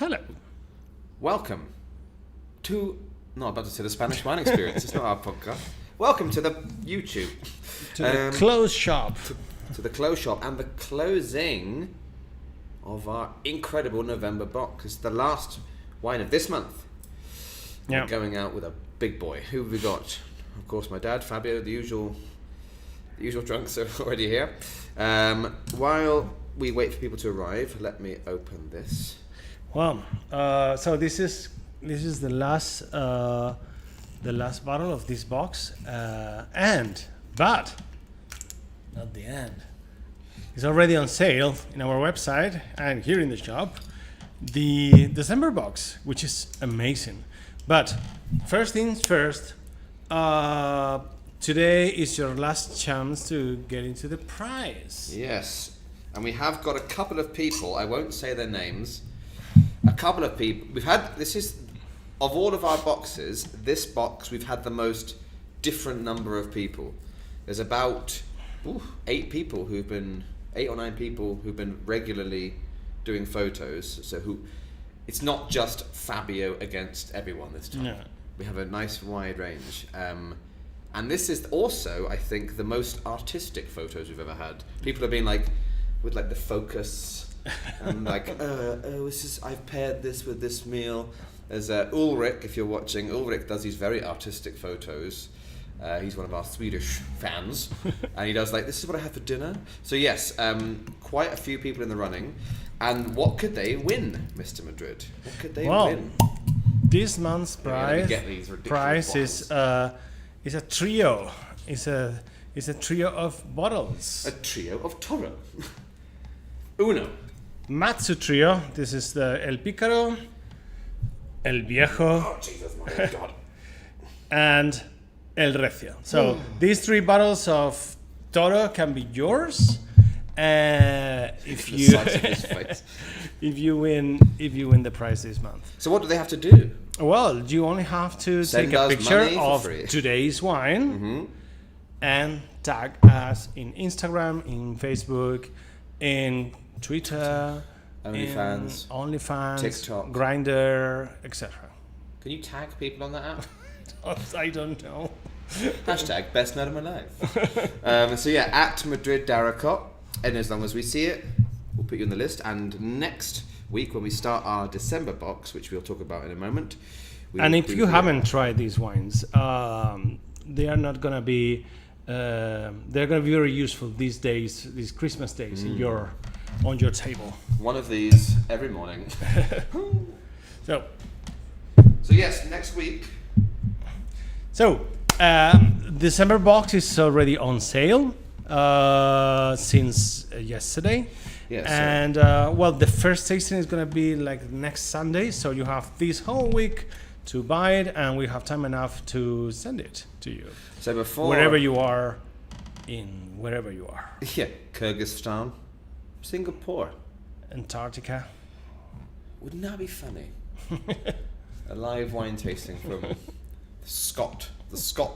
Hello. Welcome to, not about to say the Spanish wine experience, it's not our podcast. Welcome to the YouTube. To the close shop. To the close shop and the closing of our incredible November box. It's the last wine of this month. Yeah. We're going out with a big boy. Who have we got? Of course, my dad, Fabio, the usual drunks are already here. While we wait for people to arrive, let me open this. Well, so this is the last bottle of this box, but not the end. It's already on sale in our website and here in the shop. The December box, which is amazing. But first things first. Today is your last chance to get into the prize. Yes, and we have got a couple of people. I won't say their names. A couple of people. Of all of our boxes, this box we've had the most different number of people. There's about 8 or 9 people who've been regularly doing photos. So it's not just Fabio against everyone this time. Yeah. We have a nice wide range. And this is also, I think, the most artistic photos we've ever had. People have been like, with like the focus, and like, I've paired this with this meal. There's Ulrich, if you're watching. Ulrich does these very artistic photos. He's one of our Swedish fans, and he does like, this is what I had for dinner. So yes, quite a few people in the running. And what could they win, Mr. Madrid? What could they win? This month's prize is a trio. It's a trio of bottles. A trio of Toro. Uno. Matsu trio. This is the El Pícaro, El Viejo, Oh Jesus, my God. and El Recio. So these 3 bottles of Toro can be yours. If The size of his face. if you win the prize this month. So what do they have to do? Well, you only have to Send take a us picture money for of free. today's wine Mm-hmm. and tag us in Instagram, in Facebook, in Twitter, OnlyFans, in OnlyFans, TikTok, Grindr, etc. Can you tag people on that app? I don't know. Hashtag best night of my life. So yeah, at Madrid Daracot, and as long as we see it, we'll put you on the list. And next week when we start our December box, which we'll talk about in a moment. And if you haven't tried these wines, they are not gonna be. They're gonna be very useful these days, these Christmas days, on your table. One of these every morning. So yes, next week. So, December box is already on sale since yesterday. Yes. And, well, the first tasting is going to be like next Sunday. So you have this whole week to buy it, and we have time enough to send it to you. So before wherever you are. Yeah, Kyrgyzstan, Singapore. Antarctica. Wouldn't that be funny? A live wine tasting from the Scott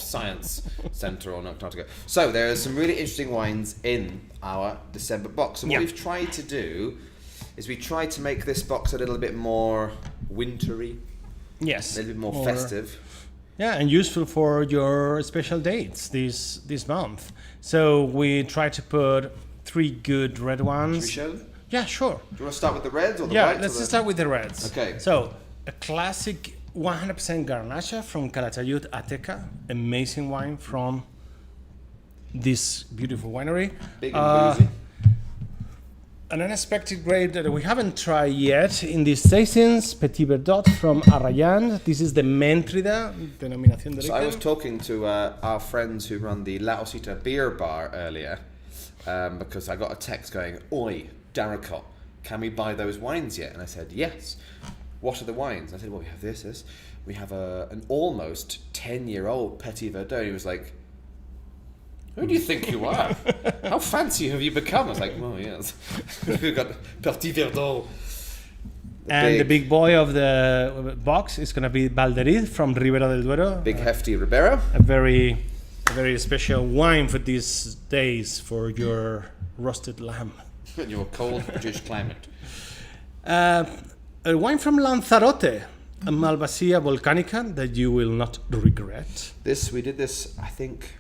Science Centre on Antarctica. So there are some really interesting wines in our December box. And what we've tried to do is we tried to make this box a little bit more wintry. Yes. A little bit more festive. Yeah, and useful for your special dates this month. So we tried to put 3 good red ones. Should we show them? Yeah, sure. Do you want to start with the reds or the Yeah, whites? let's start with the reds. Okay. So, a classic 100% Garnacha from Calatayud Ateca. Amazing wine from this beautiful winery. Big and boozy. An unexpected grape that we haven't tried yet in these tastings, Petit Verdot from Arrayan. This is the Mentrida, denominación de So I was origen. talking to our friends who run the La Osita beer bar earlier because I got a text going, "Oi, Daracot, can we buy those wines yet?" And I said, "Yes." What are the wines? I said, "Well, we have this. We have an almost 10-year-old Petit Verdot." And he was like, "Who do you think you are? How fancy have you become?" I was like, "Well, yes." We've got Petit Verdot. The big boy of the box is going to be Valderiz from Ribera del Duero. Big hefty Ribera. A very special wine for these days for your roasted lamb. In your cold British climate. a wine from Lanzarote, a Malvasia volcanica that you will not regret. We did this, I think,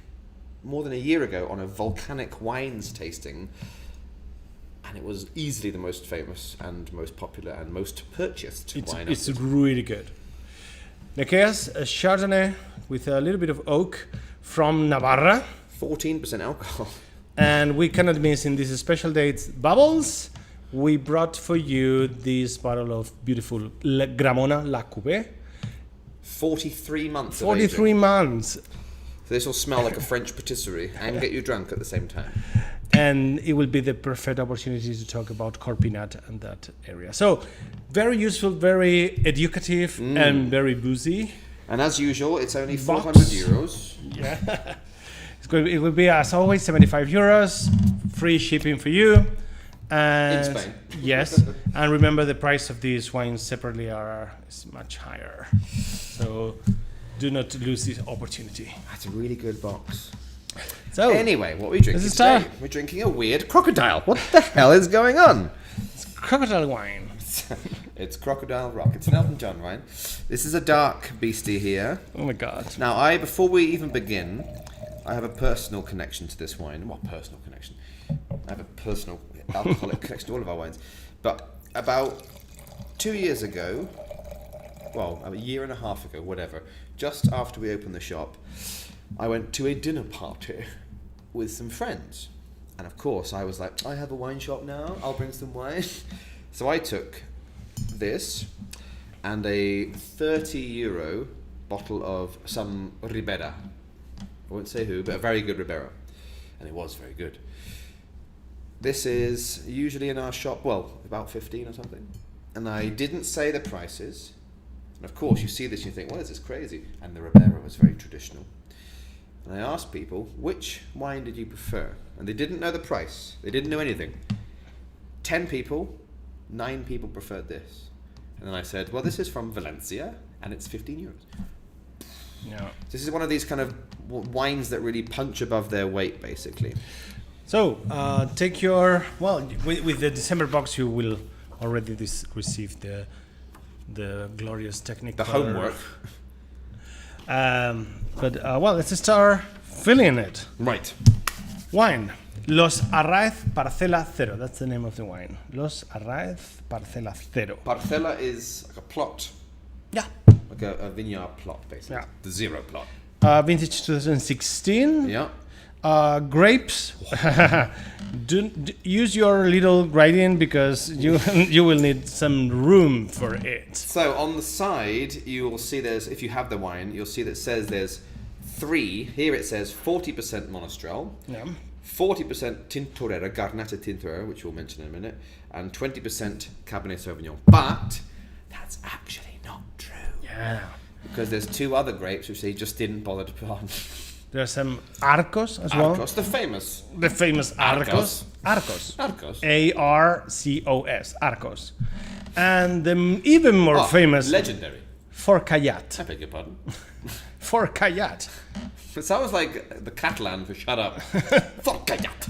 more than a year ago on a volcanic wines tasting, and it was easily the most famous and most popular and most purchased wine. It's really good. Nekeas, a Chardonnay with a little bit of oak from Navarra. 14% alcohol. And we cannot miss in these special dates bubbles. We brought for you this bottle of beautiful Gramona La Cuvée. 43 months. 43 months. So this will smell like a French patisserie and get you drunk at the same time. And it will be the perfect opportunity to talk about Corpinat and that area. So, very useful, very educative, and very boozy. And as usual, it's only Box. €400. Yeah. It will be, as always, €75. Free shipping for you. And In Spain. Yes. And remember, the price of these wines separately is much higher. So, do not lose this opportunity. That's a really good box. So, Anyway, what are we drinking this is today? Star. We're drinking a weird crocodile. What the hell is going on? it's crocodile wine. It's Crocodile Rock. It's an Elton John wine. This is a dark beastie here. Oh my God. Now, before we even begin, I have a personal connection to this wine. What personal connection? I have a personal alcoholic connection to all of our wines. But about 2 years ago, well, a year and a half ago, whatever, just after we opened the shop, I went to a dinner party with some friends. And of course, I was like, I have a wine shop now, I'll bring some wine. So I took this and a €30 bottle of some Ribera. I won't say who, but a very good Ribera. And it was very good. This is usually in our shop, well, about 15 or something. And I didn't say the prices. And of course, you see this and you think, well, this is crazy. And the Ribera was very traditional. And I asked people, which wine did you prefer? And they didn't know the price. They didn't know anything. 10 people, 9 people preferred this. And then I said, well, this is from Valencia, and it's €15. Yeah. This is one of these kind of wines that really punch above their weight, basically. So, take your, well, with the December box, you will already receive the glorious technique. The homework. Well, let's start filling it. Right. Wine. Los Arráez Parcela Cero. That's the name of the wine. Los Arráez Parcela Cero. Parcela is like a plot. Yeah. Like a vineyard plot, basically. Yeah. The zero plot. Vintage 2016. Yeah. Grapes. Use your little gradient because you will need some room for it. So on the side, you will see if you have the wine, you'll see that it says there's 3. Here it says 40% Monastrell, Yeah. 40% Tintorera, Garnacha Tintorera, which we'll mention in a minute, and 20% Cabernet Sauvignon. But that's actually not true. Yeah. Because there's 2 other grapes which they just didn't bother to put on. There's some Arcos as well. Arcos, the famous. The famous Arcos. Arcos. Arcos. Arcos. And the even more famous legendary. Forcallat. I beg your pardon. Forcallat. It sounds like the Catalan for shut up. Forcallat.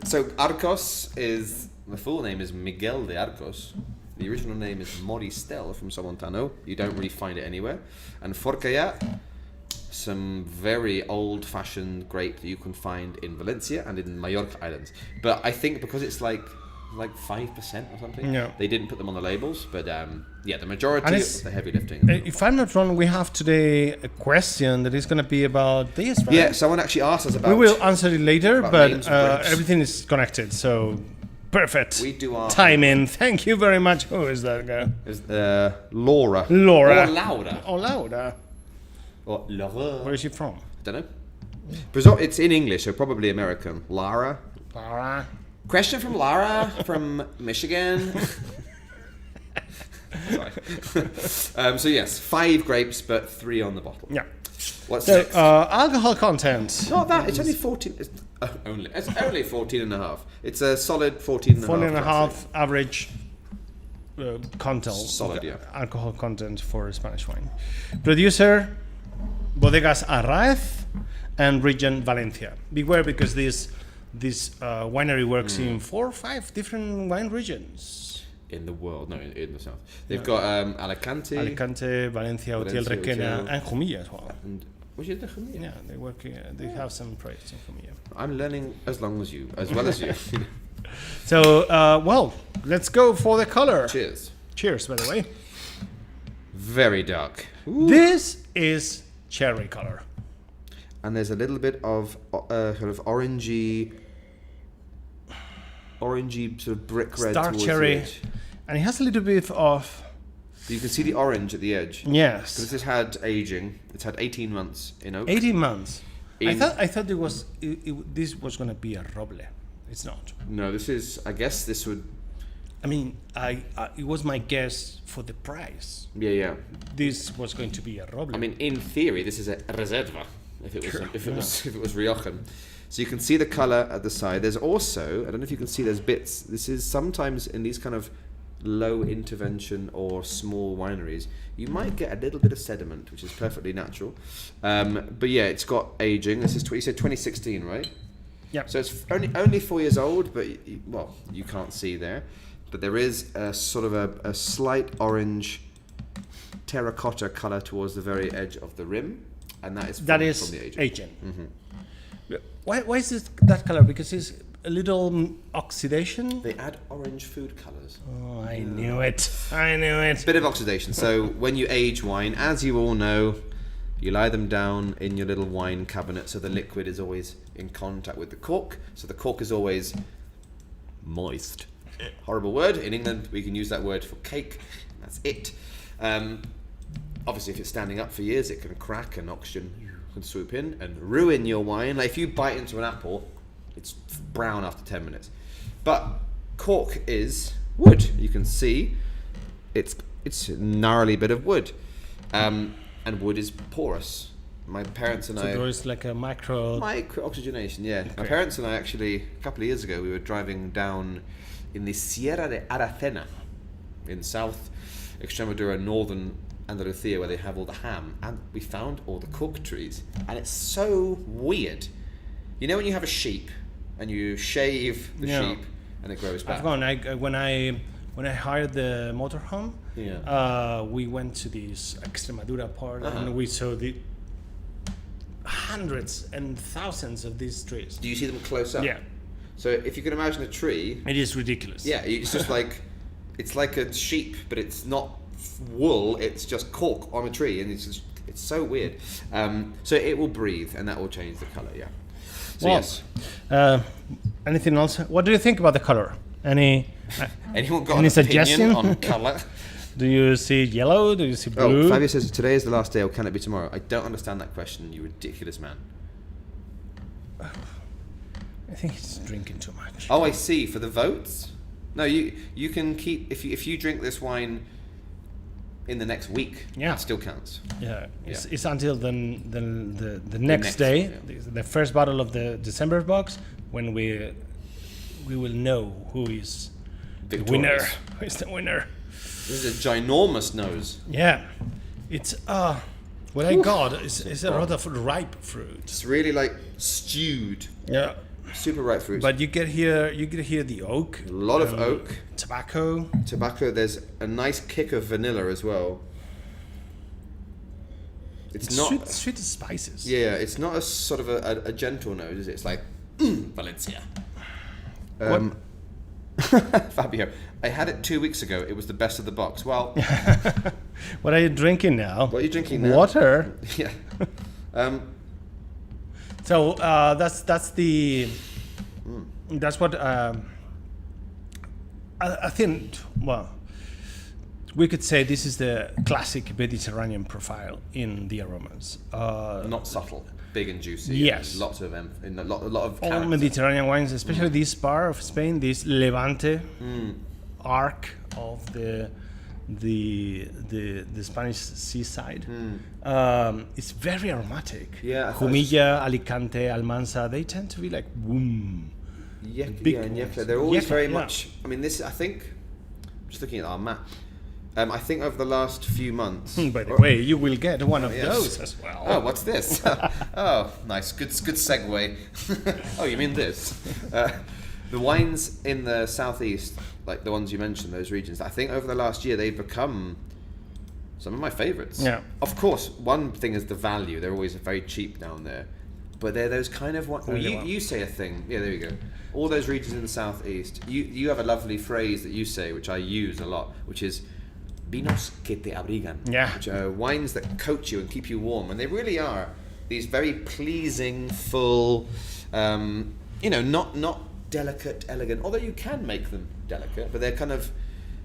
So Arcos the full name is Miguel de Arcos. The original name is Moristel from Somontano. You don't really find it anywhere. And Forcallat, some very old-fashioned grape that you can find in Valencia and in Mallorca Islands. But I think because it's like 5% or something, Yeah. they didn't put them on the labels. But the majority of the heavy lifting. If I'm not wrong, we have today a question that is going to be about this, right? Yeah, someone actually asked us about. We will answer it later, about but names of grapes. everything is connected, so perfect. We do our timing. Thank you very much. Who is that guy? Is Laura. Laura. Or Laura. Oh, Laura. Or Laura. Where is she from? Don't know. It's in English, so probably American. Lara. Laura. Question from Lara from Michigan. Sorry. So yes, 5 grapes, but 3 on the bottle. Yeah. What's So, next? alcohol content. Not that. It's only 14. It's only 14 and a half. It's a solid 14 and a half. 14 and a half average content. Solid, yeah. Alcohol content for Spanish wine. Producer, Bodegas Arráez and region Valencia. Beware because this winery works in 4 or 5 different wine regions. in the world. No, in the south. They've got Alicante. Alicante, Valencia, Utiel, Valencia, Requena, Utiel. and Jumilla as well. And which is the Jumilla? Yeah, they work. They have some projects in Jumilla. I'm learning as well as you. So, well, let's go for the color. Cheers. Cheers, by the way. Very dark. This is cherry color. And there's a little bit of kind of orangey sort of brick red Dark towards cherry. the edge. And it has a little bit of... You can see the orange at the edge. Yes. This has had aging. It's had 18 months in oak. 18 months. I In- thought this was going to be a roble. It's not. No, this is. I guess this would. I mean, it was my guess for the price. Yeah. This was going to be a roble. I mean, in theory, this is a reserva. If it was, Sure, if it was Riojan. So you can see the color at the side. There's also, I don't know if you can see, there's bits. This is sometimes in these kind of low intervention or small wineries, you might get a little bit of sediment, which is perfectly natural. But yeah, it's got aging. This is you said 2016, right? Yeah. So it's only 4 years old, but well, you can't see there. But there is a sort of a slight orange terracotta color towards the very edge of the rim, and that is from the aging. aging. Mm-hmm. Why is this that color? Because it's a little oxidation. They add orange food colors. Oh, I knew it. I knew it. Bit of oxidation. So when you age wine, as you all know, you lie them down in your little wine cabinet so the liquid is always in contact with the cork. So the cork is always moist. Horrible word. In England, we can use that word for cake. That's it. Obviously, if it's standing up for years, it can crack and oxygen can swoop in and ruin your wine. Like if you bite into an apple, it's brown after 10 minutes. But cork is wood. You can see it's a gnarly bit of wood. And wood is porous. My parents and So I... there is like a micro... Micro-oxygenation, yeah. Okay. My parents and I actually, a couple of years ago, we were driving down in the Sierra de Aracena in South Extremadura, northern Andalusia, where they have all the ham, and we found all the cork trees. And it's so weird. You know when you have a sheep and you shave the Yeah. sheep and it grows back? I've gone. When I hired the motorhome, Yeah. we went to this Extremadura part Uh-huh. and we saw the hundreds and thousands of these trees. Do you see them close up? Yeah, So if you can imagine a tree, it is ridiculous. yeah, it's just like, it's like a sheep, but it's not wool, it's just cork on a tree, and it's so weird. So it will breathe, and that will change the color, yeah. So Well, yes. Anything else? What do you think about the color? Anyone got any an suggestion? opinion on color? Do you see yellow? Do you see blue? Oh, Fabio says today is the last day, or can it be tomorrow? I don't understand that question, you ridiculous man. I think he's drinking too much. Oh, I see. For the votes? No, you can keep if you drink this wine in the next week. Yeah. It still counts. Yeah, Yeah. it's until the next next day, one, the first bottle of the December box, when we will know who is the winner. Victorious. Who is the winner? This is a ginormous nose. Yeah, it's what I got is a lot of ripe fruit. It's really like stewed, Yeah, super ripe fruit. but you get here the oak, A lot of oak, tobacco. tobacco. There's a nice kick of vanilla as well. It's not. sweet spices. Yeah, it's not a sort of a gentle nose, is it? It's like Valencia. Fabio, I had it 2 weeks ago. It was the best of the box. Well, What are you drinking now? what are you drinking now? Water. Yeah. So that's what I think. Well, we could say this is the classic Mediterranean profile in the aromas. Not subtle, big and juicy. Yes. and lots of a lot of All character. Mediterranean wines, especially this part of Spain, this Levante arc of the Spanish seaside. It's very aromatic. Yeah, I thought Jumilla, Alicante, Almansa, they tend to be like boom. Big Yeah, and ones. Yekla, they're always Yekla, very yeah. much. I mean, this. I think. Just looking at our map. I think over the last few months. By the way, you will get one of yes. those as well. Oh, what's this? Oh, nice. Good segue. Oh, you mean this? The wines in the southeast, like the ones you mentioned, those regions, I think over the last year they've become some of my favourites. Yeah. Of course, one thing is the value. They're always very cheap down there. But they're those kind of... you say a thing. Yeah, there you go. All those regions in the southeast. You have a lovely phrase that you say, which I use a lot, which is vinos que te abrigan. Yeah. Which are wines that coat you and keep you warm. And they really are these very pleasing, full, not delicate, elegant, although you can make them delicate, but they're kind of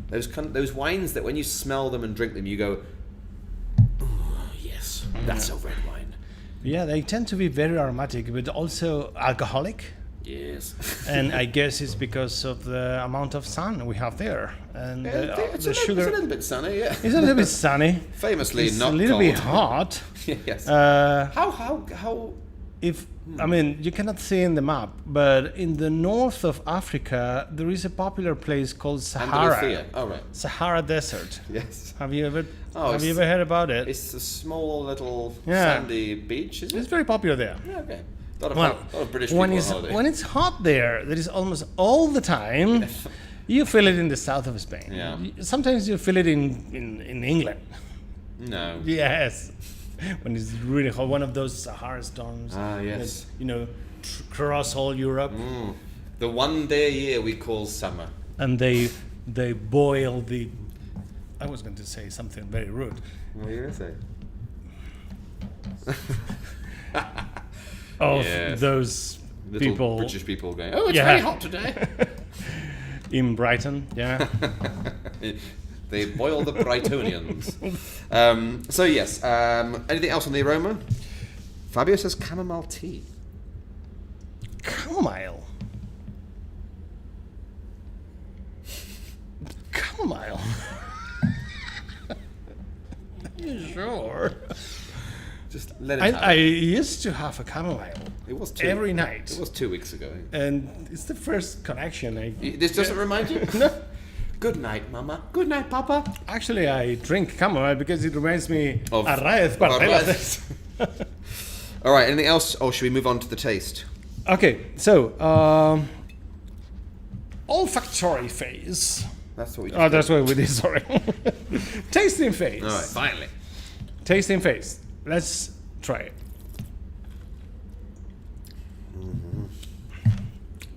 those wines that when you smell them and drink them, you go, oh, yes, that's a red wine. Yeah, they tend to be very aromatic, but also alcoholic. Yes. And I guess it's because of the amount of sun we have there. And It's the sugar. It's a little bit sunny, yeah. It's a little bit sunny. Famously It's not a little cold. bit hot. Yes. How? You cannot see in the map, but in the north of Africa, there is a popular place called Sahara. Andalusia. Oh, right. Sahara Desert. Yes. Have you ever Oh, heard about it? It's a small little Yeah. sandy beach, isn't It's it? very popular there. Yeah, okay. A lot of British when people it's on holiday. when it's hot there, that is almost all the time. You feel it in the south of Spain. Yeah. Sometimes you feel it in England. No. Yes. When it's really hot, one of those Sahara storms. Ah, yes. That, cross all Europe, The one day a year we call summer. and they boil the. I was going to say something very rude. What are you going to say? Of Yes. those Little people British people going, oh, it's Yeah. very hot today. in Brighton. Yeah. They boil the Brightonians. So yes, anything else on the aroma? Fabio says chamomile tea. Chamomile. Chamomile. You sure? Just let it I out. used to have a chamomile It was every night, It was 2 weeks ago. and it's the first connection. This doesn't remind you? No. Good night, Mama. Good night, Papa. Actually, I drink chamomile because it reminds me Of Arráez Parcela. Arráez. All right, anything else? Or should we move on to the taste? Okay, so olfactory phase. That's what we Oh, that's what we did. Sorry. Tasting phase. All right, finally. Tasting phase. Let's try it.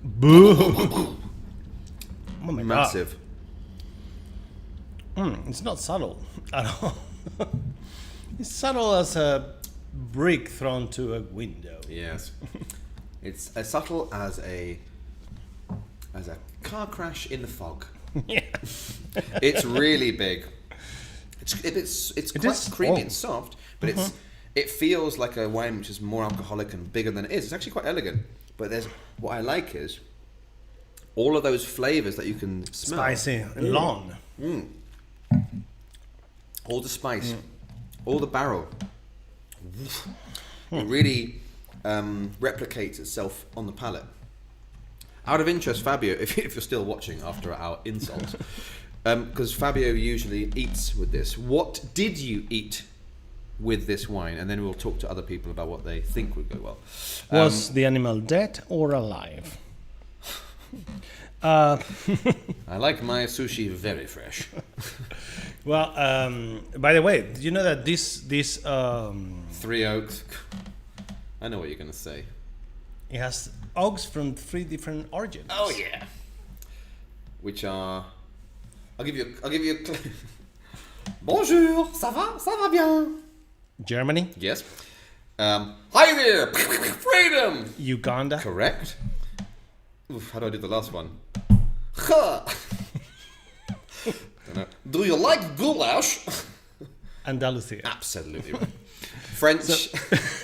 Boo! Oh my God. Massive. It's not subtle at all. It's subtle as a brick thrown to a window. Yes. It's as subtle as a car crash in the fog. Yeah. It's really big. It's quite is creamy small. and soft, but it feels like a wine which is more alcoholic and bigger than it is. It's actually quite elegant. But what I like is all of those flavors that you can smell. Spicy and long. All the spice, all the barrel. It really replicates itself on the palate. Out of interest, Fabio, if you're still watching after our insult, because Fabio usually eats with this, what did you eat with this wine? And then we'll talk to other people about what they think would go well. Was the animal dead or alive? I like my sushi very fresh. Well, by the way, did you know that this 3 Oaks. I know what you're going to say. it has oaks from 3 different origins? Oh yeah. Which are, I'll give you a clue. Bonjour, ça va bien. Germany, Yes. Hi there, freedom. Uganda, Correct. Oof, how do I do the last one? Ha. Dunno. Do you like goulash? Andalusia, Absolutely right. French,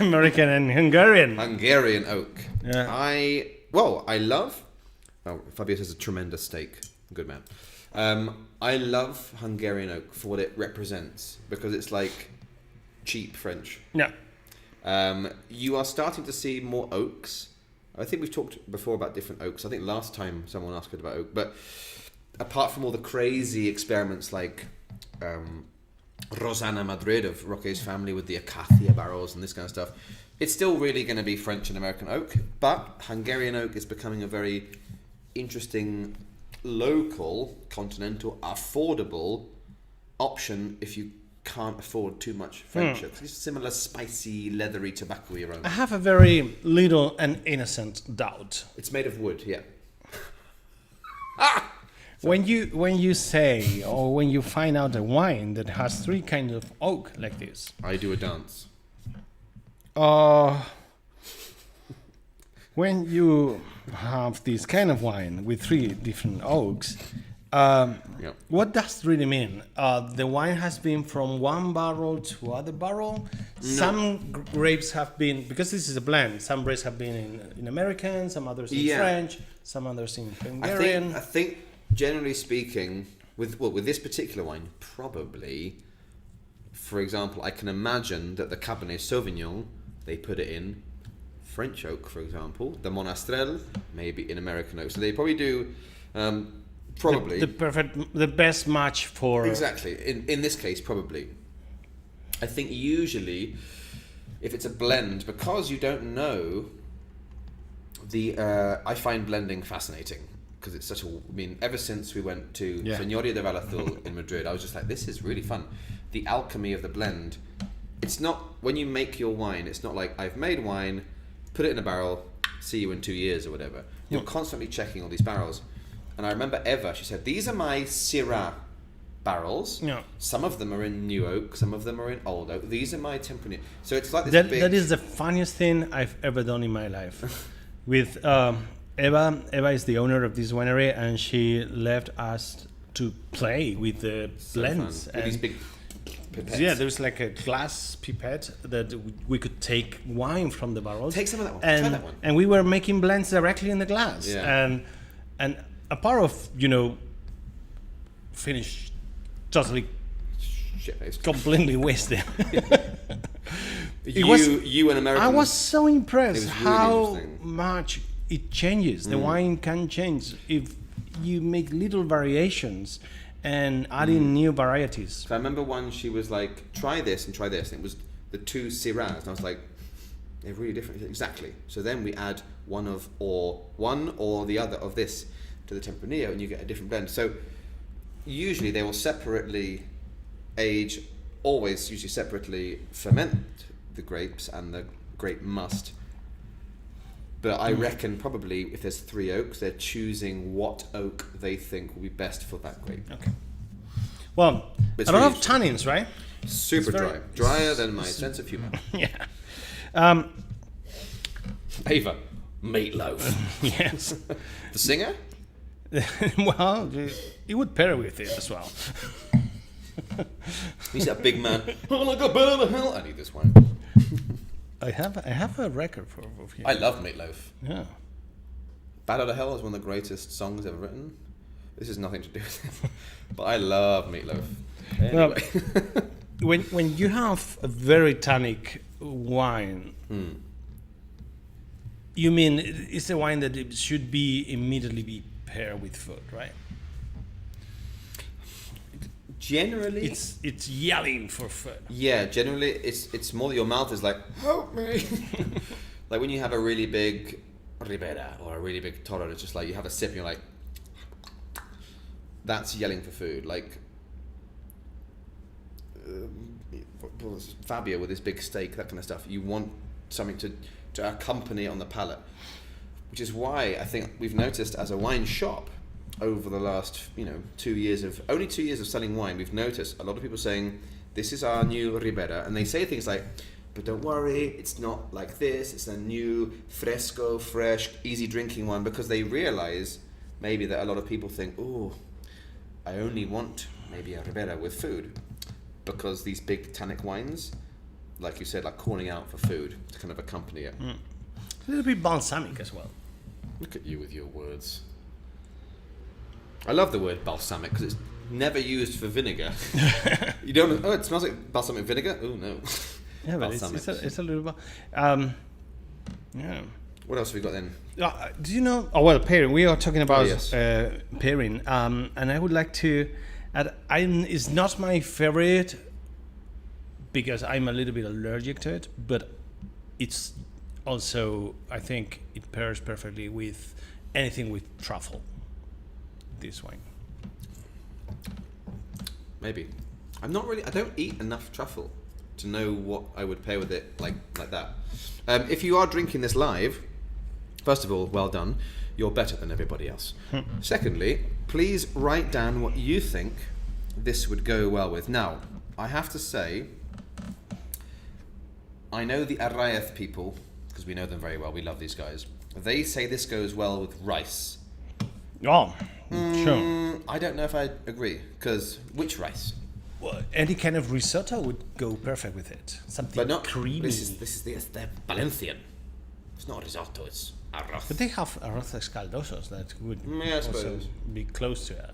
American and Hungarian. Hungarian oak. Yeah. I love. Oh, Fabio says a tremendous steak. Good man. I love Hungarian oak for what it represents because it's like cheap French. Yeah. You are starting to see more oaks. I think we've talked before about different oaks. I think last time someone asked about oak, but apart from all the crazy experiments like Rosanna Madrid of Roque's family with the acacia barrels and this kind of stuff, it's still really going to be French and American oak, but Hungarian oak is becoming a very interesting, local, continental, affordable option if you can't afford too much French oak. It's similar spicy, leathery, tobacco-y aroma. I have a very little and innocent doubt. It's made of wood, yeah. When you say or when you find out a wine that has 3 kinds of oak like this, I do a dance. when you have this kind of wine with 3 different oaks, Yep. what does it really mean? The wine has been from one barrel to other barrel. Some grapes have been, because this is a blend, some grapes have been in American, some others in French, some others in Hungarian. I think generally speaking, with this particular wine, probably, for example, I can imagine that the Cabernet Sauvignon, they put it in French oak, for example. The Monastrell, maybe in American oak. So they probably do, probably. The best match for... Exactly. In this case, probably. I think usually, if it's a blend, because you don't know, I find blending fascinating. Because it's such a... I mean, ever since we went to Señoría de Valazul in Madrid, I was just like, this is really fun. The alchemy of the blend. It's not... When you make your wine, it's not like, I've made wine, put it in a barrel, see you in 2 years or whatever. You're constantly checking all these barrels. And I remember Eva, she said, these are my Syrah barrels. Yeah. Some of them are in new oak, some of them are in old oak. These are my Tempranillo. So it's like this That is the funniest thing I've ever done in my life. With Eva is the owner of this winery, and she left us to play with the blends. With these big pipettes. Yeah, there's like a glass pipette that we could take wine from the barrels. Take some of that one. And, try that one. And we were making blends directly in the glass. Yeah. And a part of, finished totally Shit-faced. completely wasted. You and American. I was so impressed It was really how interesting. much it changes. The wine can change if you make little variations and add in new varieties. So I remember one, she was like, try this and try this. And it was the 2 Syrahs. And I was like, they're really different. Exactly. So then we add one or the other of this to the Tempranillo, and you get a different blend. So usually they will separately age, always usually separately ferment the grapes and the grape must. But I reckon probably if there's 3 oaks, they're choosing what oak they think will be best for that grape. Okay. Well, It's a lot really of tannins, right? Super It's dry. very- Drier than my sense of humour. Yeah. Ava, meatloaf. Yes. The singer? Well, it would pair with it as well. He's that big man. Oh, like a bird of hell. I need this one. I have a record for him. I love Meatloaf. Yeah. Bad Out of Hell is one of the greatest songs ever written. This has nothing to do with it. But I love Meatloaf. Anyway. When you have a very tannic wine, you mean it's a wine that it should be immediately be paired with food, right? Generally, It's yelling for food. yeah. Generally, it's more that your mouth is like, help me. Like when you have a really big Ribera or a really big Toro, it's just like you have a sip and you're like, that's yelling for food. Like Fabio with his big steak, that kind of stuff. You want something to accompany it on the palate, which is why I think we've noticed as a wine shop over the last 2 years of selling wine, we've noticed a lot of people saying this is our new Ribera, and they say things like, but don't worry, it's not like this, it's a new fresco, fresh, easy drinking one, because they realize maybe that a lot of people think, oh, I only want maybe a Ribera with food, because these big tannic wines, like you said, like calling out for food to kind of accompany it. A little bit balsamic as well. Look at you with your words. I love the word balsamic because it's never used for vinegar. You don't. Oh, it smells like balsamic vinegar. Oh no. Yeah, but it's a little bit. Yeah. What else have we got then? Do you know? Oh well, pairing. We are talking about yes. pairing, and I would like to add. It's not my favorite because I'm a little bit allergic to it, but it's also I think it pairs perfectly with anything with truffle. This wine. Maybe. I don't eat enough truffle to know what I would pair with it like that. If you are drinking this live, first of all, well done. You're better than everybody else. Secondly, please write down what you think this would go well with. Now, I have to say, I know the Arráez people, because we know them very well, we love these guys. They say this goes well with rice. Oh, sure. I don't know if I agree, because which rice? Well, any kind of risotto would go perfect with it. Something But not creamy. This is the Valencian. It's not risotto, it's arroz. But they have arroces caldosos that would Yeah, I also suppose. be close to it.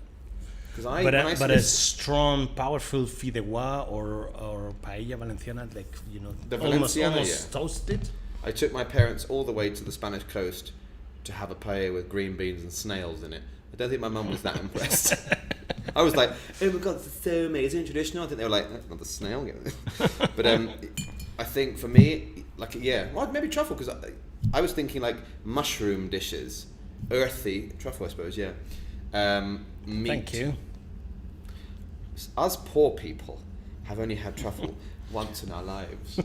But a strong, powerful fideuà or paella valenciana, like, you know, The almost Valenciana, yeah. toasted. I took my parents all the way to the Spanish coast to have a paella with green beans and snails in it. I don't think my mum was that impressed. I was like, oh my god, this is so amazing, traditional. I think they were like, that's not the snail. But I think for me, like, yeah, well, maybe truffle, because I was thinking like mushroom dishes, earthy, truffle I suppose, yeah. Meat. Thank you. Us poor people have only had truffle once in our lives.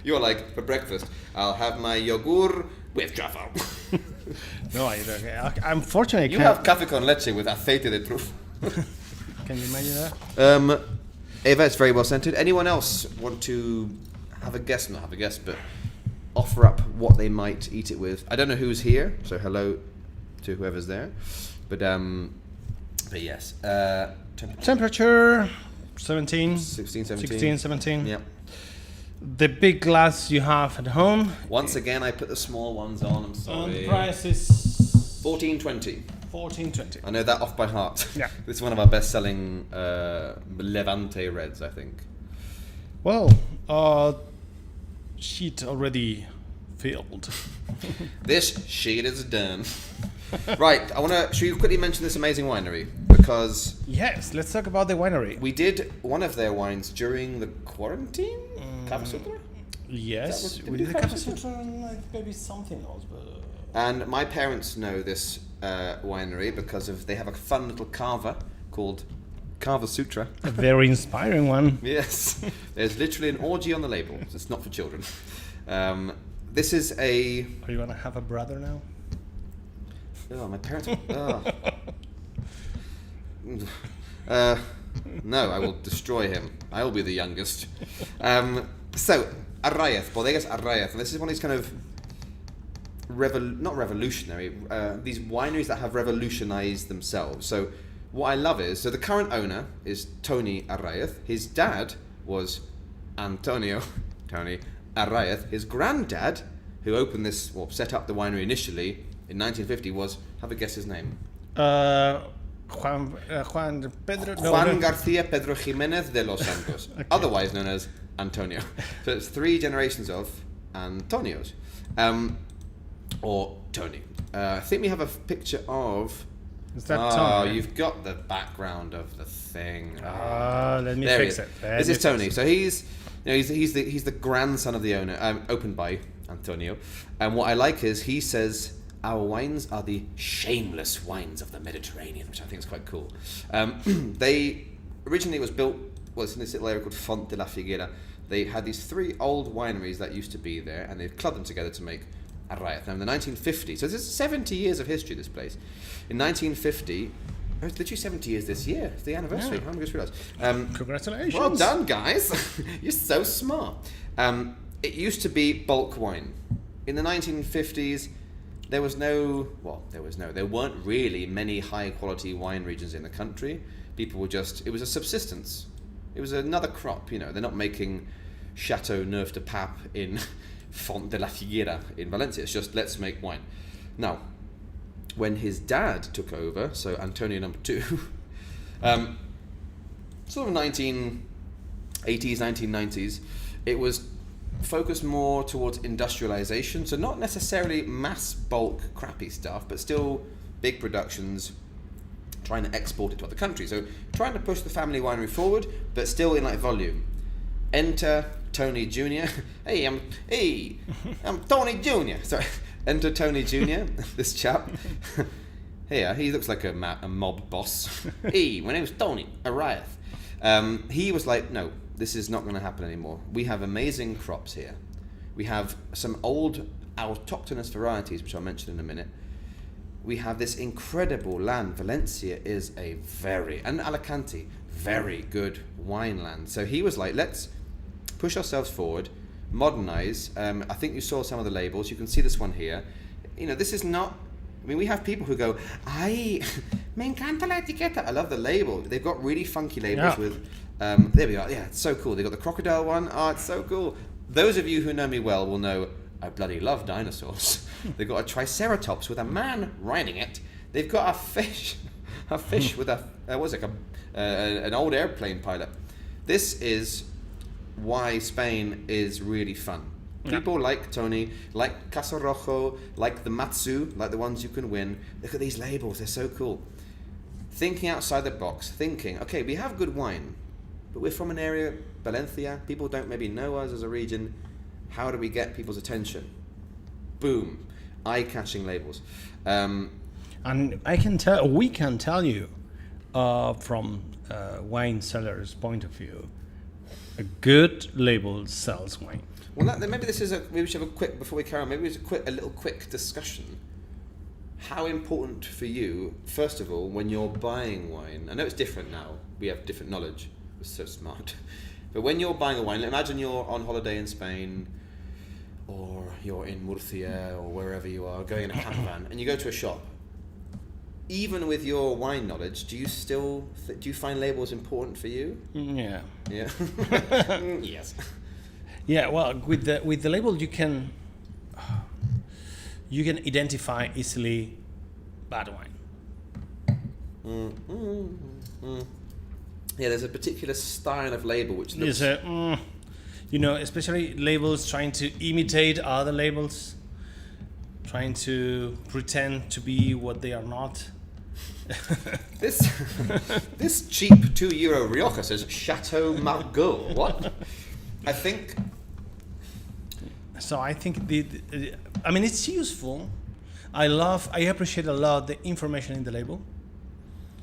You're like, for breakfast, I'll have my yogurt with truffle. No, I'm fortunate. You have café con leche with aceite de trufa. Can you imagine that? Eva, it's very well scented. Anyone else want to have a guess? Not have a guess, but offer up what they might eat it with. I don't know who's here, so hello to whoever's there. But yes. Temperature 17. 16, 17. 16, 17. Yeah. The big glass you have at home. Once again, I put the small ones on. I'm sorry. The price is 14.20. 14.20. I know that off by heart. Yeah. This is one of our best-selling Levante reds, I think. Well, sheet already filled. This sheet is done. Right, should we quickly mention this amazing winery? Because Yes, let's talk about the winery. we did one of their wines during the quarantine? Cava Sutra? Yes, Did we we did do a Cava couple like maybe something else, but And my parents know this winery because they have a fun little cava called Cava Sutra. a very inspiring one. Yes, there's literally an orgy on the label. It's not for children. This is a... Are you gonna have a brother now? Oh, my parents... no, I will destroy him. I will be the youngest. So, Arráez, Bodegas Arráez. And this is one of these kind of... not revolutionary, these wineries that have revolutionized themselves. So what I love is, so the current owner is Tony Arráez. His dad was Antonio Tony Arráez. His granddad, who opened this, or set up the winery initially in 1950, was, have a guess his name. Juan Pedro. Juan Garcia Pedro Jimenez de los Santos, Okay. otherwise known as Antonio. So it's 3 generations of Antonios. Or Tony. I think we have a picture of... Is that Tony? You've got the background of the thing. Let me There he fix is. it. This is Tony. So he's the grandson of the owner, opened by Antonio. And what I like is he says, our wines are the shameless wines of the Mediterranean, which I think is quite cool. They originally was built in this little area called Font de la Figuera. They had these 3 old wineries that used to be there, and they clubbed them together to make Arráez. Now in the 1950s, so this is 70 years of history, this place. In 1950, it's literally 70 years this year. It's the anniversary. Yeah. I just realised. Congratulations. Well done, guys. You're so smart. It used to be bulk wine. In the 1950s, there weren't really many high quality wine regions in the country. People were it was a subsistence. It was another crop, They're not making Chateau Neuf de Pape in Font de la Figuera in Valencia. It's just, let's make wine. Now, when his dad took over, so Antonio number 2, sort of 1980s, 1990s, it was focused more towards industrialization. So not necessarily mass bulk crappy stuff, but still big productions, trying to export it to other countries. So trying to push the family winery forward, but still in volume. Enter Tony Jr. Hey, I'm Tony Jr. Sorry, enter Tony Jr. This chap. Here, he looks like a mob boss. Hey, my name's Tony Arráez. He was like, no, this is not going to happen anymore. We have amazing crops here. We have some old autochthonous varieties, which I'll mention in a minute. We have this incredible land. Valencia is and Alicante, very good wine land. So he was like, let's push ourselves forward, modernize. I think you saw some of the labels. You can see this one here. You know, this is not, I mean, we have people who go, ay, me encanta la etiqueta. I love the label. They've got really funky labels with, there we are. Yeah, it's so cool. They've got the crocodile one. Oh, it's so cool. Those of you who know me well will know I bloody love dinosaurs. They've got a triceratops with a man riding it. They've got a fish with an old airplane pilot. This is why Spain is really fun. People like Tony, like Casa Rojo, like the Matsu, like the ones you can win. Look at these labels, they're so cool. Thinking outside the box, thinking, okay, we have good wine, but we're from an area, Valencia, people don't maybe know us as a region. How do we get people's attention? Boom, eye-catching labels. And we can tell you from wine seller's point of view, a good label sells wine. Well, maybe we should have a quick, before we carry on, maybe a little quick discussion. How important for you, first of all, when you're buying wine, I know it's different now, we have different knowledge, we're so smart, but when you're buying a wine, imagine you're on holiday in Spain, or you're in Murcia, or wherever you are, going in a caravan, and you go to a shop. Even with your wine knowledge, do you still do you find labels important for you? Yeah. Yeah. Yes. Yeah. Well, with the label, you can identify easily bad wine. Yeah, there's a particular style of label which looks. Especially labels trying to imitate other labels, trying to pretend to be what they are not. This cheap €2 Rioja says Chateau Margaux. What? I think it's useful. I appreciate a lot the information in the label.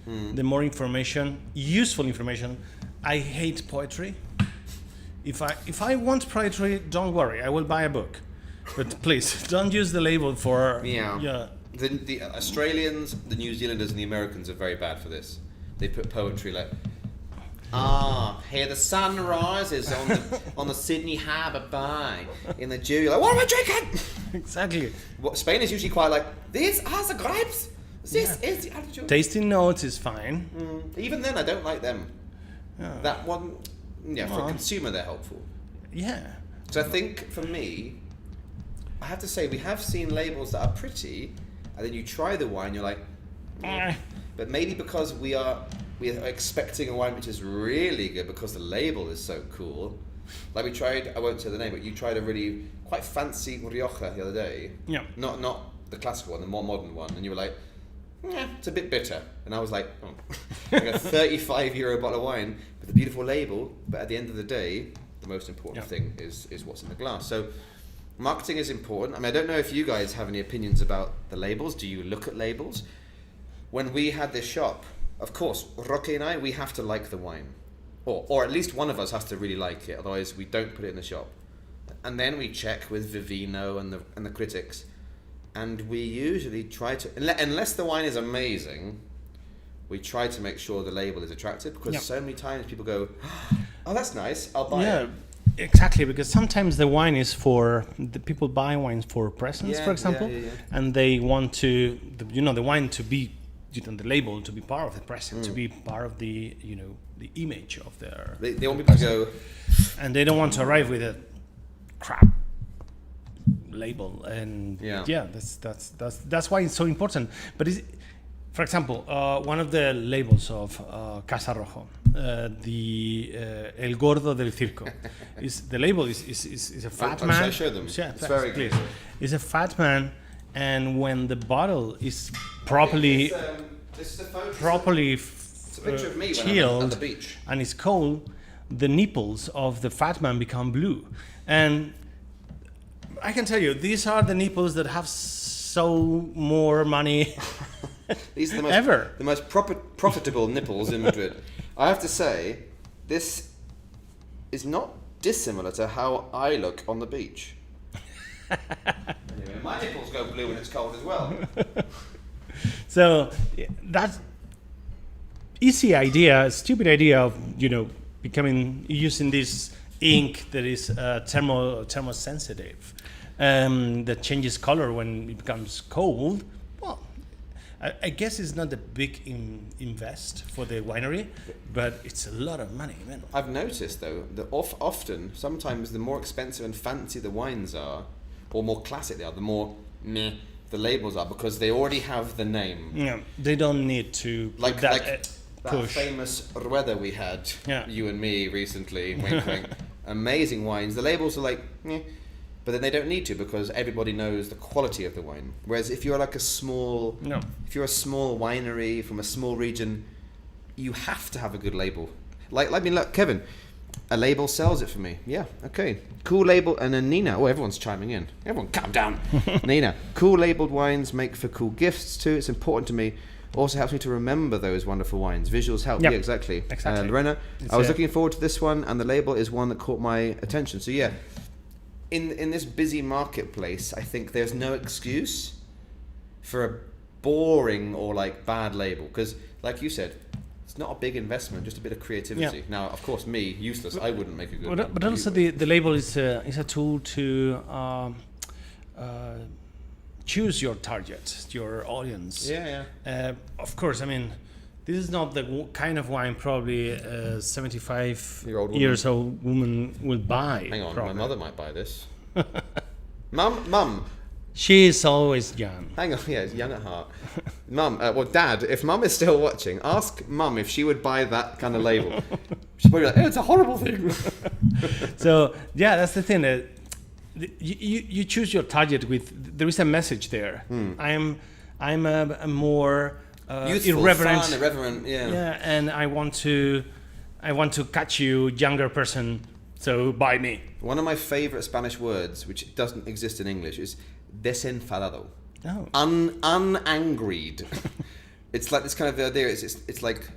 The more information, useful information. I hate poetry. If I want poetry, don't worry, I will buy a book. But please don't use the label for The Australians, the New Zealanders, and the Americans are very bad for this. They put poetry like, here the sun rises on the Sydney Harbour Bay in the dew. You're like, what am I drinking? Exactly. Spain is usually quite like, these are the grapes. This is the attitude. Tasting notes is fine. Even then, I don't like them. That one, for a consumer, they're helpful. Yeah. So I think for me, I have to say, we have seen labels that are pretty, and then you try the wine, you're like, but maybe because we are expecting a wine which is really good because the label is so cool. Like we tried, I won't say the name, but you tried a really quite fancy Rioja the other day. Yeah. Not the classical one, the more modern one, and you were like, it's a bit bitter. And I was like, like a €35 bottle of wine with a beautiful label, but at the end of the day, the most important thing is what's in the glass. So marketing is important. I mean, I don't know if you guys have any opinions about the labels. Do you look at labels? When we had this shop, of course, Roque and I, we have to like the wine. Or at least one of us has to really like it, otherwise we don't put it in the shop. And then we check with Vivino and the critics, and we usually try to, unless the wine is amazing, we try to make sure the label is attractive, because so many times people go, oh, that's nice, I'll buy it. Yeah, exactly, because sometimes the wine is the people buy wines for presents, for example, and they want the wine to be, the label to be part of the present, to be part of the, the image of their. They want people to go, and they don't want to arrive with a crap label, and that's why it's so important. But for example, one of the labels of Casa Rojo, El Gordo del Circo, the label is a fat man. I'll show them. Yeah, it's very please. good. It's a fat man, and when the bottle is properly this is a photo. properly it's a picture of me chilled when I'm at the beach. and it's cold, the nipples of the fat man become blue. And I can tell you, these are the nipples that have so more money These are the most, ever. the most profitable nipples in Madrid. I have to say, this is not dissimilar to how I look on the beach. Anyway, my nipples go blue when it's cold as well. So that easy idea, stupid idea of using this ink that is thermosensitive, that changes color when it becomes cold. Well, I guess it's not a big invest for the winery, but it's a lot of money, man. I've noticed though that often, sometimes the more expensive and fancy the wines are, or more classic they are, the more meh the labels are, because they already have the name. Yeah, they don't need to put Like that push. famous Rueda we had, Yeah. you and me recently, wink wink. Amazing wines. The labels are like, meh, but then they don't need to, because everybody knows the quality of the wine. Whereas if you're like if you're a small winery from a small region, you have to have a good label. Look, Kevin, a label sells it for me. Yeah, okay. Cool label. And then Nina, everyone's chiming in. Everyone calm down. Nina, cool labeled wines make for cool gifts too. It's important to me. Also helps me to remember those wonderful wines. Visuals help. Yep. Yeah, exactly. Exactly. Lorena, I was looking forward to this one, and the label is one that caught my attention. So yeah, in this busy marketplace, I think there's no excuse for a boring or like bad label, because like you said, it's not a big investment, just a bit of creativity. Yeah. Now, of course, me, useless, I wouldn't make a good one. But also the label is a tool to choose your target, your audience. Yeah. Of course, I mean, this is not the kind of wine probably a 75 years old woman will buy. Hang on, probably. my mother might buy this. Mum. She is always young. Hang on, yeah, it's young at heart. Mum, Dad, if Mum is still watching, ask Mum if she would buy that kind of label. She's probably like, it's a horrible thing. So, yeah, that's the thing. You choose your target with, there is a message there. I'm a more youthful, irreverent, yeah. Yeah, and I want to catch you, younger person, so buy me. One of my favorite Spanish words, which doesn't exist in English, is desenfadado. Oh. Unangried. It's like this kind of idea. It's like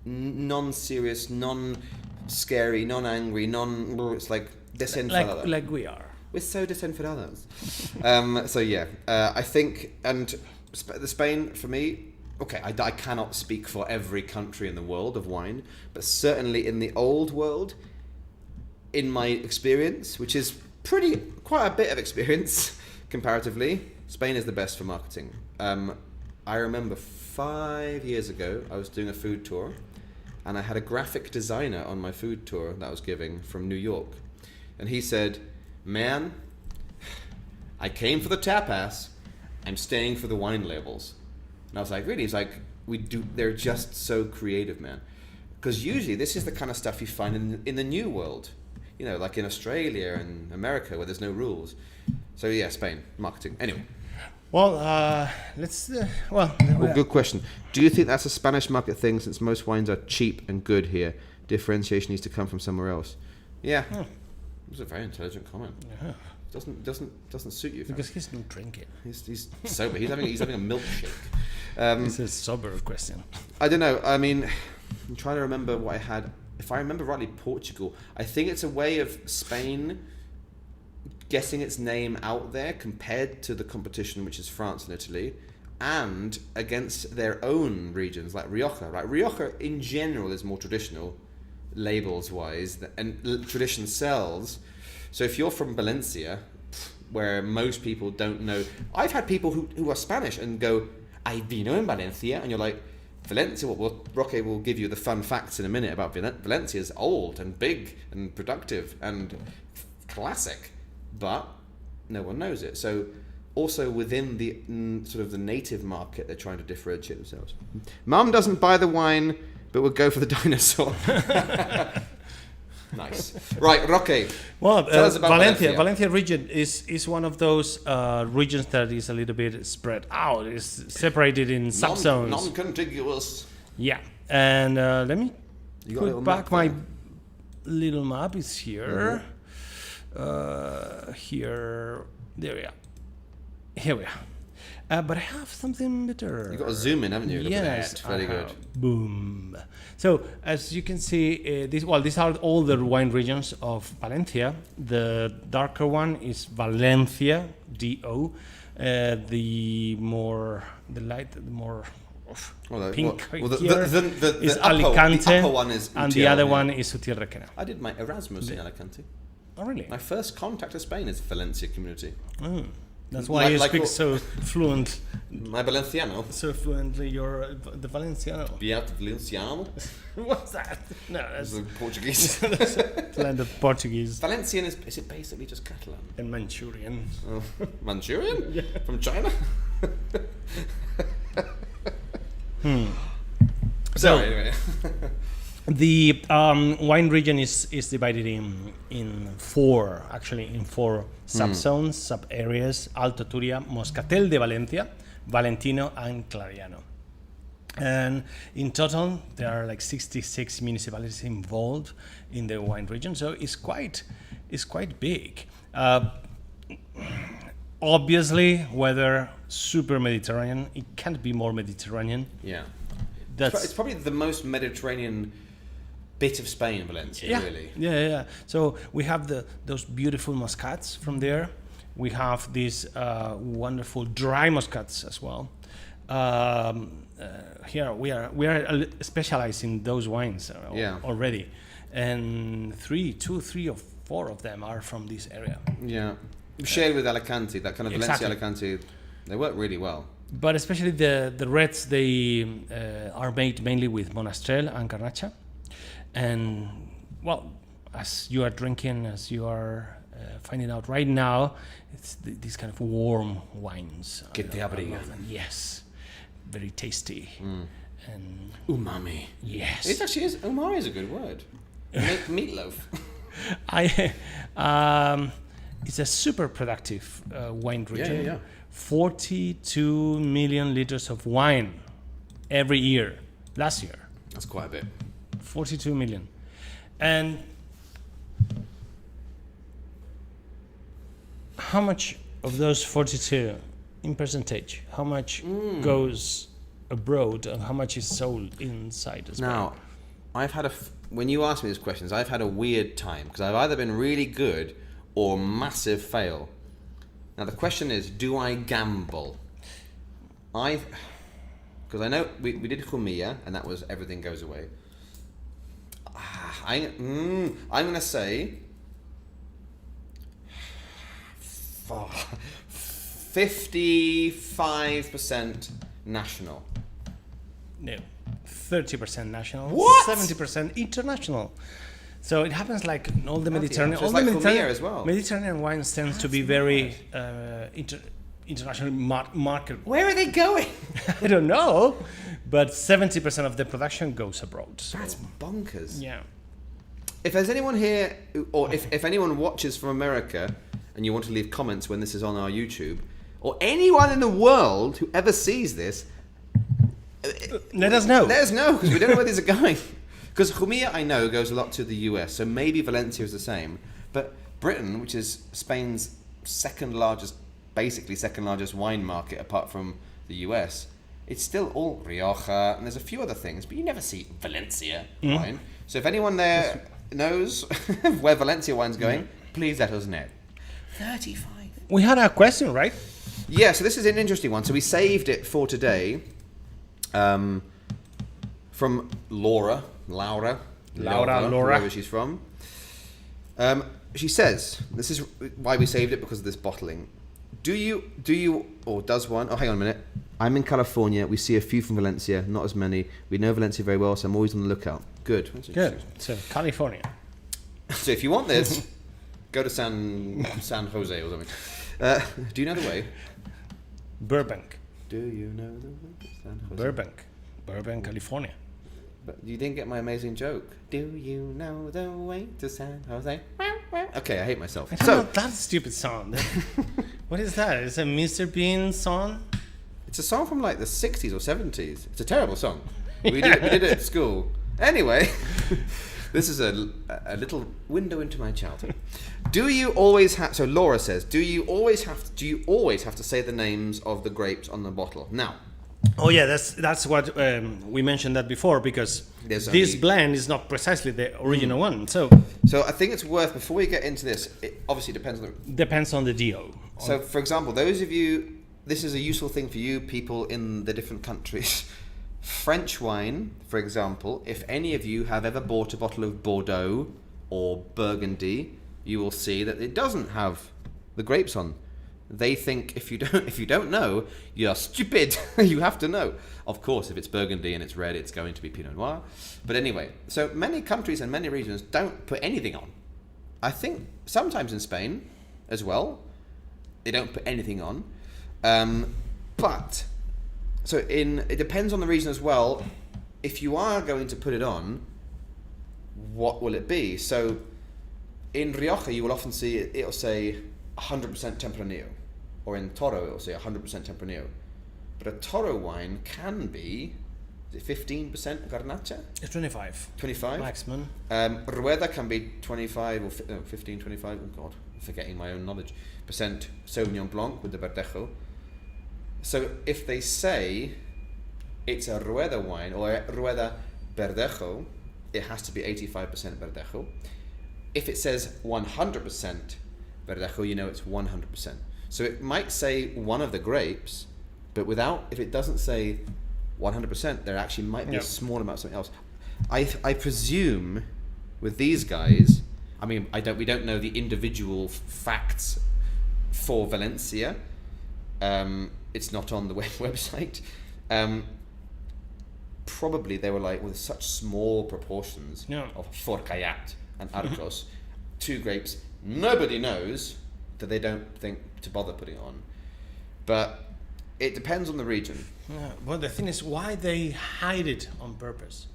non-serious, non-scary, non-angry, It's like desenfadado. Like we are. We're so desenfadados. So yeah, I think, and the Spain for me. Okay, I cannot speak for every country in the world of wine, but certainly in the old world, in my experience, which is quite a bit of experience comparatively, Spain is the best for marketing. I remember 5 years ago, I was doing a food tour, and I had a graphic designer on my food tour that I was giving from New York. And he said, man, I came for the tapas, I'm staying for the wine labels. And I was like, really? He's like, they're just so creative, man. Because usually this is the kind of stuff you find in the new world. You know, like in Australia and America where there's no rules. So yeah, Spain, marketing. Anyway. Well, let's, Good question. Do you think that's a Spanish market thing, since most wines are cheap and good here? Differentiation needs to come from somewhere else. Yeah. It was a very intelligent comment. Yeah. Doesn't suit you. Because he's not drinking. He's sober. He's having a milkshake. It's a sober question. I don't know. I mean, I'm trying to remember what I had. If I remember rightly, Portugal. I think it's a way of Spain getting its name out there compared to the competition, which is France and Italy, and against their own regions like Rioja. Right, Rioja in general is more traditional, labels-wise, and tradition sells. So if you're from Valencia, where most people don't know, I've had people who are Spanish and go, "Hay vino en Valencia," and you're like, Valencia, well, Roque will give you the fun facts in a minute about Valencia. Is old and big and productive and classic, but no one knows it. So also within the sort of the native market, they're trying to differentiate themselves. Mum doesn't buy the wine, but would go for the dinosaur. Nice. Right, Roque. Well, tell us about Valencia region is one of those regions that is a little bit spread out. It's separated in subzones. Non-contiguous. Yeah, and let me You got a little put back map my there. little map is here. Here, there we are. Here we are. But I have something better. You've got to zoom in, haven't you? Look at Yes, that. Very good. Boom. So as you can see, these are all the wine regions of Valencia. The darker one is Valencia, DO. The light, the more pink here is Alicante, the upper one is and the Utiel, other one is Utiel-Requena. I did my Erasmus in Alicante. Oh, really? My first contact to Spain is Valencia community. That's why you speak so fluent. My Valenciano. So fluently, you're the Valenciano. Beat Valenciano. What's that? No, that's the Portuguese. land of Portuguese. Valencian is it basically just Catalan? And Manchurian. Oh, Manchurian? Yeah. From China? So anyway. the wine region is divided in four subzones, sub areas: Alto Turia, Moscatel de Valencia, Valentino, and Clariano. And in total, there are like 66 municipalities involved in the wine region, so it's quite big. Obviously, weather super Mediterranean. It can't be more Mediterranean. Yeah. That's It's probably the most Mediterranean bit of Spain, Valencia, really. Yeah. So we have those beautiful muscats from there. We have these wonderful dry muscats as well. Here we are specialized in those wines already, and three or four of them are from this area. Yeah, shared with Alicante, that kind of Valencia, Exactly. Alicante, they work really well. But especially the reds, they are made mainly with Monastrell and Garnacha. And, well, as you are drinking, as you are finding out right now, it's these kind of warm wines. Que te abrigan. Yes. Very tasty. And Umami. yes. It actually is. Umami is a good word. Meatloaf. It's a super productive wine region. Yeah. 42 million liters of wine every year. Last year, That's quite a bit. 42 million. And how much of those 42 in percentage, how much goes abroad and how much is sold inside as well? Now, I've had when you ask me these questions, I've had a weird time because I've either been really good or massive fail. Now the question is, do I gamble? Because I know we did Jumilla and that was everything goes away. I'm gonna say 55% national. No, 30% national, What? 70% international. So it happens like in all the Bloody Mediterranean. hell, so All it's the like Mediterranean Jumilla as well. Mediterranean wines tends to be very internationally market. Where are they going? I don't know, but 70% of the production goes abroad. So, That's bonkers. yeah. If there's anyone here, or if anyone watches from America and you want to leave comments when this is on our YouTube, or anyone in the world who ever sees this, Let us know. let us know, because we don't know where these are going. Because Jumilla, I know, goes a lot to the US, so maybe Valencia is the same. But Britain, which is Spain's second largest wine market apart from the US, it's still all Rioja, and there's a few other things, but you never see Valencia wine. So if anyone there knows where Valencia wine's going, please let us know. 35. We had a question, right? Yeah, so this is an interesting one. So we saved it for today from Laura, wherever she's from. She says, this is why we saved it, because of this bottling. Do you, or does one, oh, hang on a minute. I'm in California. We see a few from Valencia, not as many. We know Valencia very well, so I'm always on the lookout. Good. Good. So California. So if you want this, go to San Jose or something. Do you know the way? Burbank. Do you know the way to San Jose? Burbank, California. But you didn't get my amazing joke. Do you know the way to San Jose? Okay, I hate myself. I don't know that stupid song. What is that? Is it a Mr. Bean song? It's a song from like the 60s or 70s. It's a terrible song. We did it at school. Anyway, This is a little window into my childhood. Do you always have? So Laura says, do you always have to say the names of the grapes on the bottle? Now, Oh yeah, that's what we mentioned that before, because There's this only- blend is not precisely the original one. So I think it's worth, before we get into this, it obviously depends on the. depends on the DO. So, for example, those of you, this is a useful thing for you people in the different countries. French wine, for example, if any of you have ever bought a bottle of Bordeaux or Burgundy, you will see that it doesn't have the grapes on. They think if you don't know, you're stupid. You have to know. Of course, if it's Burgundy and it's red, it's going to be Pinot Noir. But anyway, so many countries and many regions don't put anything on. I think sometimes in Spain as well, they don't put anything on. But so it depends on the region as well. If you are going to put it on, what will it be? So in Rioja, you will often see it'll say 100% Tempranillo, or in Toro it'll say 100% Tempranillo. But a Toro wine can be, is it 15% Garnacha? It's 25. 25? Maximum. Rueda can be 25 or 15, 25, oh god, I'm forgetting my own knowledge, percent Sauvignon Blanc with the Verdejo. So if they say it's a Rueda wine or a Rueda Verdejo, it has to be 85% Verdejo. If it says 100% Verdejo, you know it's 100%. So it might say one of the grapes, but if it doesn't say 100%, there actually might be a small amount of something else. I presume with these guys, I mean, we don't know the individual facts for Valencia. It's not on the website. Probably they were like with such small proportions of Forcallat and Arcos, two grapes. Nobody knows that they don't think to bother putting it on. But it depends on the region. Yeah, well, the thing is, why they hide it on purpose?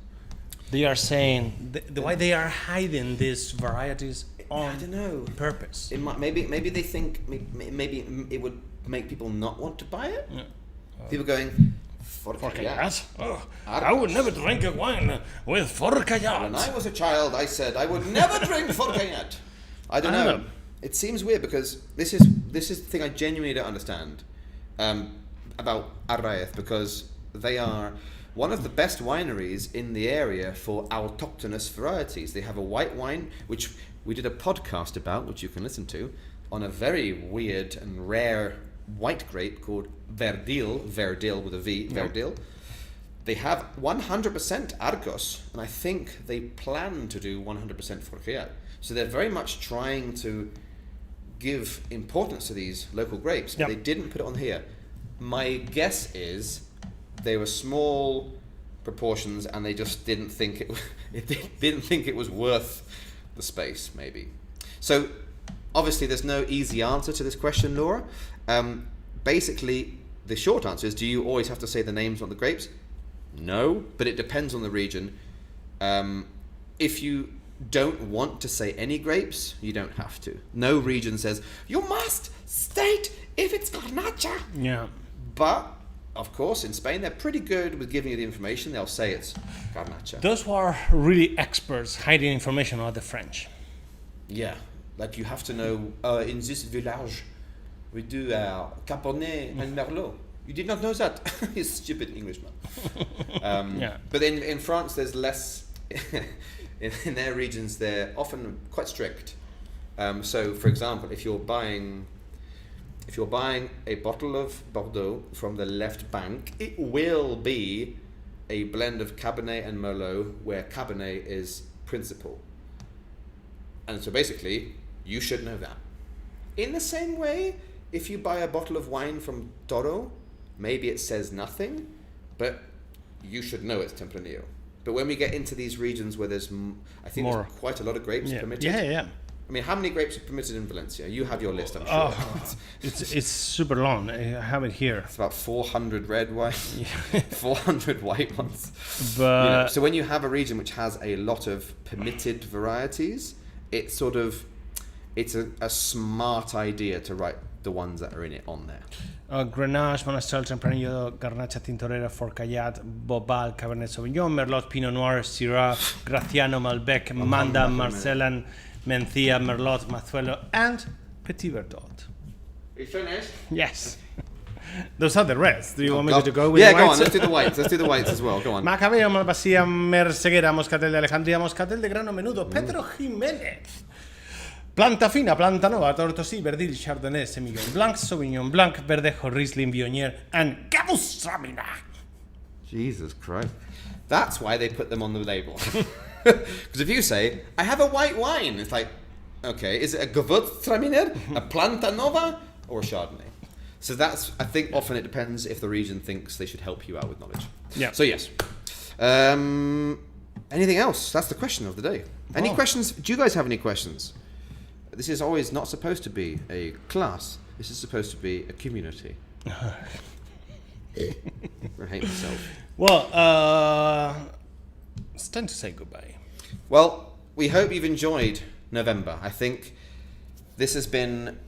They are saying why they are hiding these varieties on I don't know. purpose. It might, maybe they think maybe it would make people not want to buy it. Yeah. People going Forcallat? Oh, I would never drink a wine with Forcallat. When I was a child, I said I would never drink Forcallat. I don't know. It seems weird because this is the thing I genuinely don't understand about Arráez, because they are one of the best wineries in the area for autochthonous varieties. They have a white wine, which we did a podcast about, which you can listen to, on a very weird and rare white grape called Verdil with a V, Verdil. They have 100% Argos, and I think they plan to do 100% Forcallat. So they're very much trying to give importance to these local grapes, but they didn't put it on here. My guess is they were small proportions, and they just didn't think it was worth the space, maybe. So obviously, there's no easy answer to this question, Laura. Basically, the short answer is: do you always have to say the names on the grapes? No, but it depends on the region. If you don't want to say any grapes, you don't have to. No region says you must state if it's Garnacha. Yeah. But of course, in Spain, they're pretty good with giving you the information. They'll say it's Garnacha. Those who are really experts hiding information are the French. Yeah, like you have to know. In this village, we do Cabernet and Merlot. You did not know that? You stupid Englishman. But in France, there's less. In their regions, they're often quite strict. So, for example, if you're buying a bottle of Bordeaux from the left bank, it will be a blend of Cabernet and Merlot, where Cabernet is principal. And so basically, you should know that. In the same way, if you buy a bottle of wine from Toro, maybe it says nothing, but you should know it's Tempranillo. But when we get into these regions where there's there's quite a lot of grapes permitted. Yeah. I mean, how many grapes are permitted in Valencia? You have your list, I'm sure. It's super long. I have it here. It's about 400 red wines, 400 white ones. But so when you have a region which has a lot of permitted varieties, it's a smart idea to write the ones that are in it on there. Grenache, Monastrell, Tempranillo, Garnacha Tintorera, Forcallat, Bobal, Cabernet Sauvignon, Merlot, Pinot Noir, Syrah, Graciano, Malbec, Manda, Marcellan, Mencía, Merlot, Mazuelo, and Petit Verdot. You finished? Yes. Those are the reds. Do you want me God. to go with Yeah, the go whites? on. Let's do the whites. Let's do the whites as well. Go on. Macabeo, Malvasía, Merceguera, Moscatel de Alejandría, Moscatel de Grano Menudo, Pedro Jiménez. Planta fina, planta nova, Tortosí, Verdil, Chardonnay, Semillon Blanc, Sauvignon Blanc, Verdejo, Riesling, Viognier, and Gewürztraminer. Jesus Christ. That's why they put them on the label. Because if you say, I have a white wine, it's like, okay, is it a Gewürztraminer, a Planta Nova, or a Chardonnay? So that's, I think often it depends if the region thinks they should help you out with knowledge. Yeah. So yes. Anything else? That's the question of the day. Any questions? Do you guys have any questions? This is always not supposed to be a class. This is supposed to be a community. I hate myself. Well, it's time to say goodbye. Well, we hope you've enjoyed November. I think this has been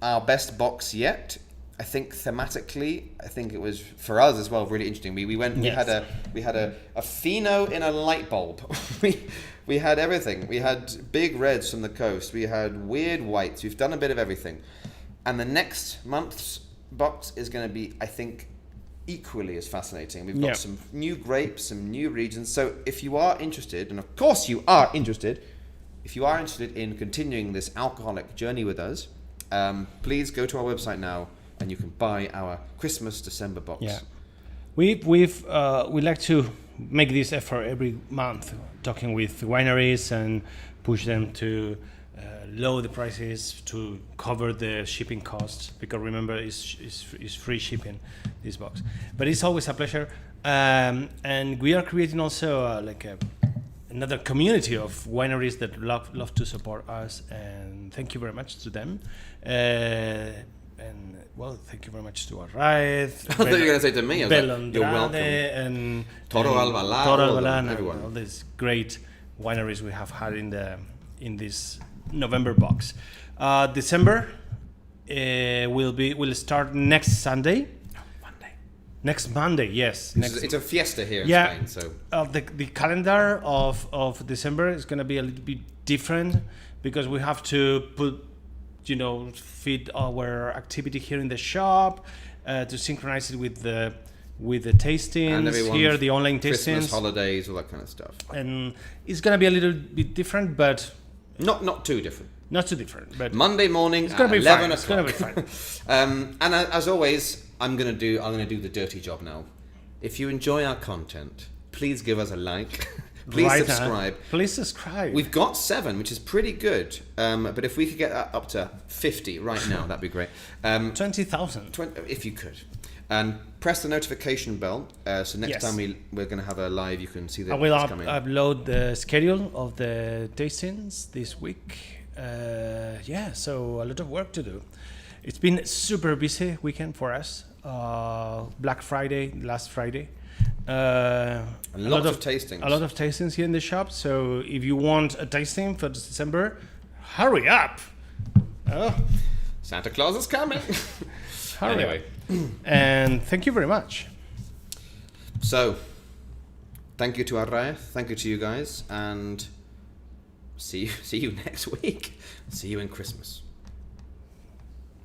our best box yet. I think thematically, I think it was for us as well really interesting. We went. Yes. We had a pheno in a light bulb. we had everything. We had big reds from the coast. We had weird whites. We've done a bit of everything. And the next month's box is going to be, I think, equally as fascinating. We've got some new grapes, some new regions. So if you are interested, and of course you are interested, if you are interested in continuing this alcoholic journey with us, please go to our website now and you can buy our Christmas December box. Yeah, we like to make this effort every month, talking with wineries and push them to lower the prices to cover the shipping costs, because remember it's free shipping, this box. But it's always a pleasure, and we are creating also another community of wineries that love to support us, and thank you very much to them. And well, thank you very much to Arráez. I thought you were going to say to me, I was like, you're welcome. And Toro Albalá, and everyone. all these great wineries we have had in this November box. December will start next Sunday. Next Monday, yes. It's a fiesta here in Spain. So the calendar of December is going to be a little bit different, because we have to fit our activity here in the shop to synchronize it with the tastings here, the online tastings, Christmas holidays, all that kind of stuff. And it's going to be a little bit different, but not too different. Not too different, but Monday morning it's going to be 11 fine. It's going to be fine. And as always, I'm gonna do the dirty job now. If you enjoy our content, please give us a like. Please subscribe. Please subscribe. We've got 7, which is pretty good. But if we could get that up to 50 right now, that'd be great. 20,000. If you could. And press the notification bell. So next time we're going to have a live, you can see that I will coming. upload the schedule of the tastings this week. So a lot of work to do. It's been a super busy weekend for us. Black Friday, last Friday. A lot of tastings. A lot of tastings here in the shop. So if you want a tasting for December, hurry up. Santa Claus is coming. Anyway. And thank you very much. So, thank you to Arráez. Thank you to you guys. And see you next week. See you in Christmas.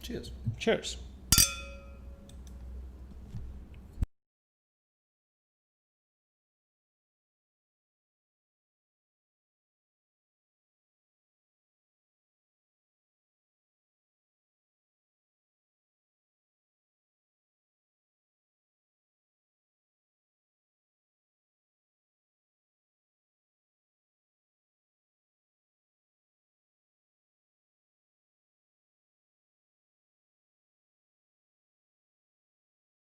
Cheers. Cheers.